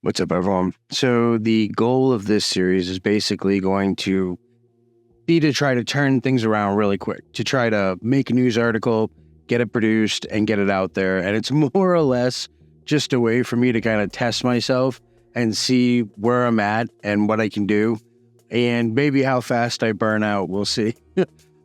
What's up, everyone? So the goal of this series is basically going to be to try to turn things around really quick, to try to make a news article, get it produced, and get it out there. And it's more or less just a way for me to kind of test myself and see where I'm at and what I can do, and maybe how fast I burn out. We'll see.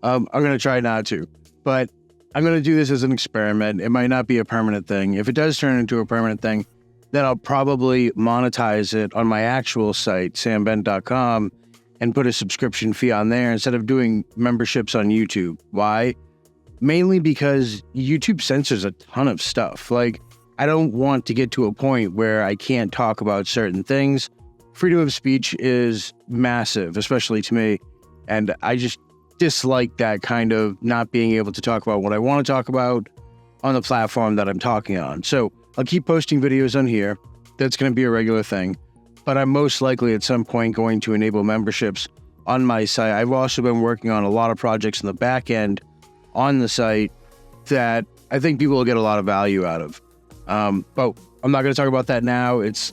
I'm going to try not to, but I'm going to do this as an experiment. It might not be a permanent thing. If it does turn into a permanent thing, then I'll probably monetize it on my actual site, sambent.com, and put a subscription fee on there instead of doing memberships on YouTube. Why? Mainly because YouTube censors a ton of stuff. Like, I don't want to get to a point where I can't talk about certain things. Freedom of speech is massive, especially to me, and I just dislike that kind of not being able to talk about what I want to talk about on the platform that I'm talking on. So I'll keep posting videos on here. That's going to be a regular thing, but I'm most likely at some point going to enable memberships on my site. I've also been working on a lot of projects in the back end on the site that I think people will get a lot of value out of. But I'm not going to talk about that now. It's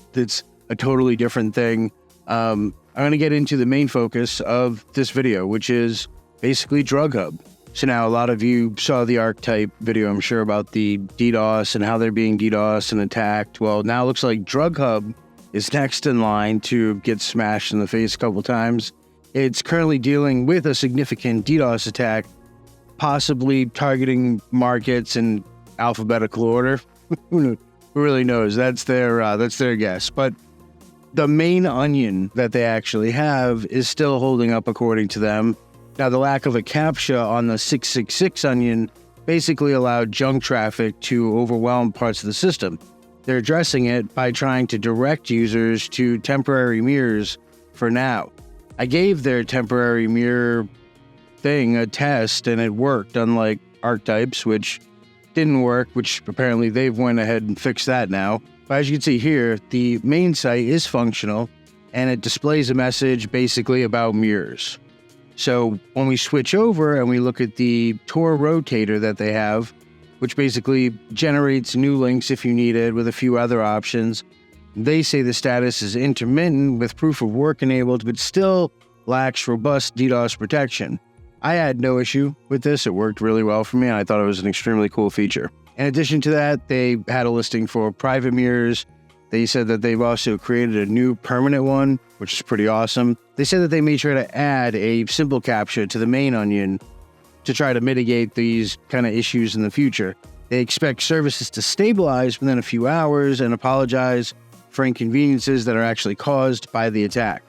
a totally different thing. I'm going to get into the main focus of this video, which is basically DrugHub. So now a lot of you saw the archetype video, I'm sure, about the DDoS and how they're being DDoS and attacked. Well, now it looks like DrugHub is next in line to get smashed in the face a couple times. It's currently dealing with a significant DDoS attack, possibly targeting markets in alphabetical order. Who really knows? That's their guess. But the main onion that they actually have is still holding up according to them. Now, the lack of a CAPTCHA on the 666 onion basically allowed junk traffic to overwhelm parts of the system. They're addressing it by trying to direct users to temporary mirrors for now. I gave their temporary mirror thing a test, and it worked, unlike archetypes, which didn't work, which apparently they've went ahead and fixed that now. But as you can see here, the main site is functional, and it displays a message basically about mirrors. So when we switch over and we look at the Tor rotator that they have, which basically generates new links if you need it with a few other options, they say the status is intermittent with proof of work enabled, but still lacks robust DDoS protection. I had no issue with this. It worked really well for me, and I thought it was an extremely cool feature. In addition to that, they had a listing for private mirrors. They said that they've also created a new permanent one, which is pretty awesome. They said that they may try to add a simple CAPTCHA to the main onion to try to mitigate these kind of issues in the future. They expect services to stabilize within a few hours and apologize for inconveniences that are actually caused by the attack.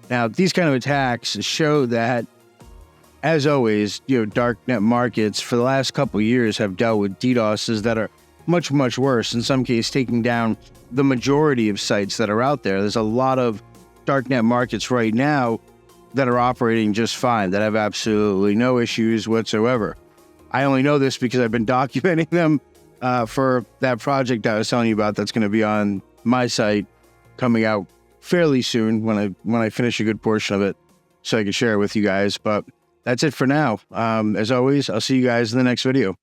Now, these kind of attacks show that, as always, darknet markets for the last couple of years have dealt with DDoSs that are much, much worse, in some cases taking down the majority of sites that are out there. There's a lot of darknet markets right now that are operating just fine, that have absolutely no issues whatsoever. I only know this because I've been documenting them for that project I was telling you about that's going to be on my site coming out fairly soon when I finish a good portion of it so I can share it with you guys. But that's it for now. As always, I'll see you guys in the next video.